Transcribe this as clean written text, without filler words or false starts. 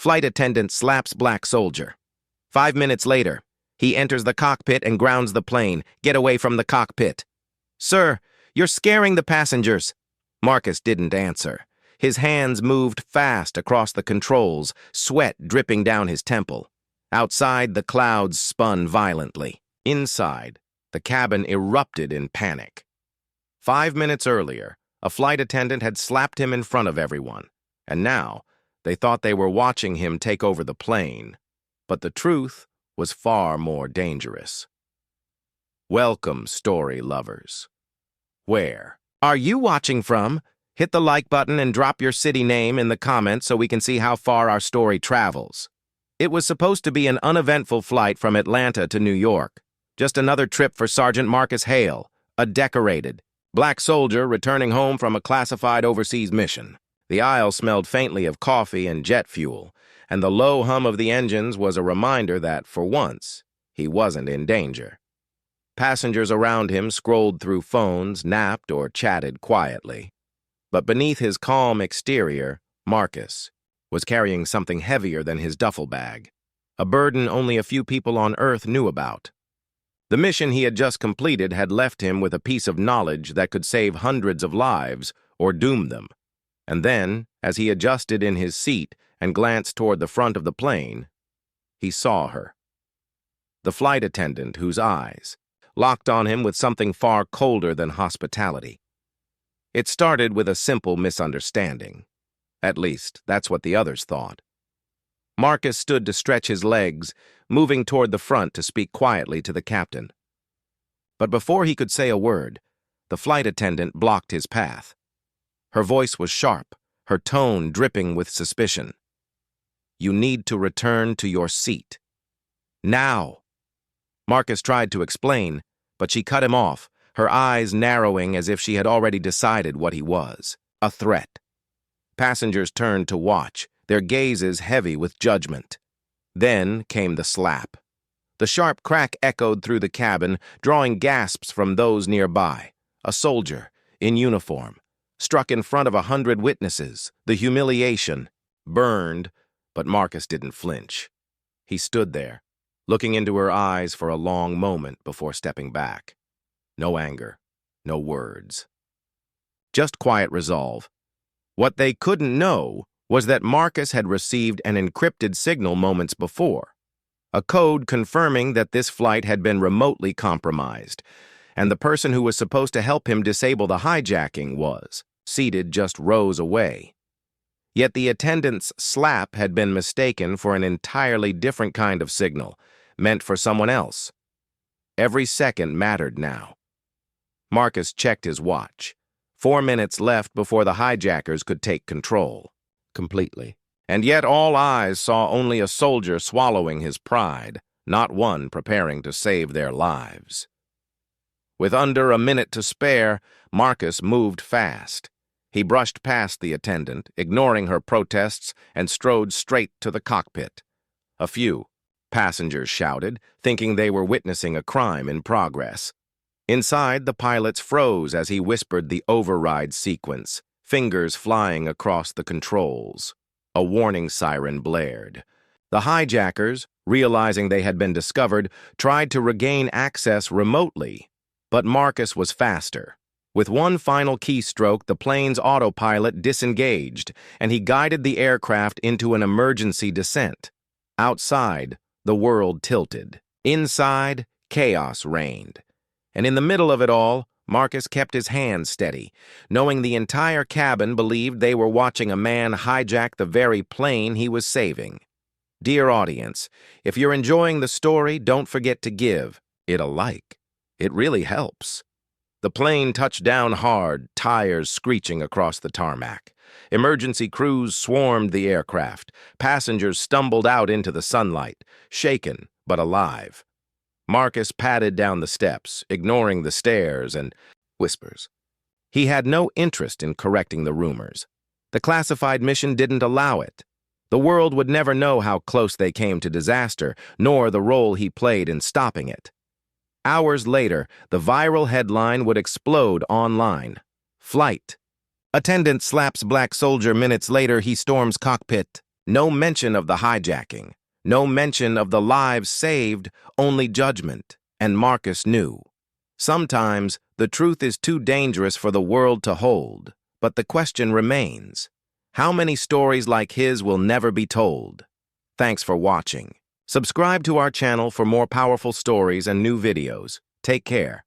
Flight attendant slaps black soldier. 5 minutes later, he enters the cockpit and grounds the plane. Get away from the cockpit. Sir, you're scaring the passengers. Marcus didn't answer. His hands moved fast across the controls, sweat dripping down his temple. Outside, the clouds spun violently. Inside, the cabin erupted in panic. 5 minutes earlier, a flight attendant had slapped him in front of everyone, and now they thought they were watching him take over the plane. But the truth was far more dangerous. Welcome, story lovers. Where are you watching from? Hit the like button and drop your city name in the comments so we can see how far our story travels. It was supposed to be an uneventful flight from Atlanta to New York. Just another trip for Sergeant Marcus Hale, a decorated black soldier returning home from a classified overseas mission. The aisle smelled faintly of coffee and jet fuel, and the low hum of the engines was a reminder that, for once, he wasn't in danger. Passengers around him scrolled through phones, napped, or chatted quietly. But beneath his calm exterior, Marcus was carrying something heavier than his duffel bag, a burden only a few people on Earth knew about. The mission he had just completed had left him with a piece of knowledge that could save hundreds of lives or doom them. And then, as he adjusted in his seat and glanced toward the front of the plane, he saw her. The flight attendant whose eyes locked on him with something far colder than hospitality. It started with a simple misunderstanding. At least, that's what the others thought. Marcus stood to stretch his legs, moving toward the front to speak quietly to the captain. But before he could say a word, the flight attendant blocked his path. Her voice was sharp, her tone dripping with suspicion. You need to return to your seat. Now. Marcus tried to explain, but she cut him off, her eyes narrowing as if she had already decided what he was, a threat. Passengers turned to watch, their gazes heavy with judgment. Then came the slap. The sharp crack echoed through the cabin, drawing gasps from those nearby. A soldier, in uniform, struck in front of 100 witnesses. The humiliation burned, but Marcus didn't flinch. He stood there, looking into her eyes for a long moment before stepping back. No anger, no words. Just quiet resolve. What they couldn't know was that Marcus had received an encrypted signal moments before, a code confirming that this flight had been remotely compromised, and the person who was supposed to help him disable the hijacking was seated just rows away. Yet the attendant's slap had been mistaken for an entirely different kind of signal, meant for someone else. Every second mattered now. Marcus checked his watch. 4 minutes left before the hijackers could take control. Completely. And yet all eyes saw only a soldier swallowing his pride, not one preparing to save their lives. With under a minute to spare, Marcus moved fast. He brushed past the attendant, ignoring her protests, and strode straight to the cockpit. A few passengers shouted, thinking they were witnessing a crime in progress. Inside, the pilots froze as he whispered the override sequence, fingers flying across the controls. A warning siren blared. The hijackers, realizing they had been discovered, tried to regain access remotely, but Marcus was faster. With one final keystroke, the plane's autopilot disengaged, and he guided the aircraft into an emergency descent. Outside, the world tilted. Inside, chaos reigned. And in the middle of it all, Marcus kept his hands steady, knowing the entire cabin believed they were watching a man hijack the very plane he was saving. Dear audience, if you're enjoying the story, don't forget to give it a like. It really helps. The plane touched down hard, tires screeching across the tarmac. Emergency crews swarmed the aircraft. Passengers stumbled out into the sunlight, shaken but alive. Marcus padded down the steps, ignoring the stares and whispers. He had no interest in correcting the rumors. The classified mission didn't allow it. The world would never know how close they came to disaster, nor the role he played in stopping it. Hours later, the viral headline would explode online. Flight. Attendant slaps black soldier. Minutes later, he storms cockpit. No mention of the hijacking. No mention of the lives saved, only judgment. And Marcus knew. Sometimes, the truth is too dangerous for the world to hold. But the question remains. How many stories like his will never be told? Thanks for watching. Subscribe to our channel for more powerful stories and new videos. Take care.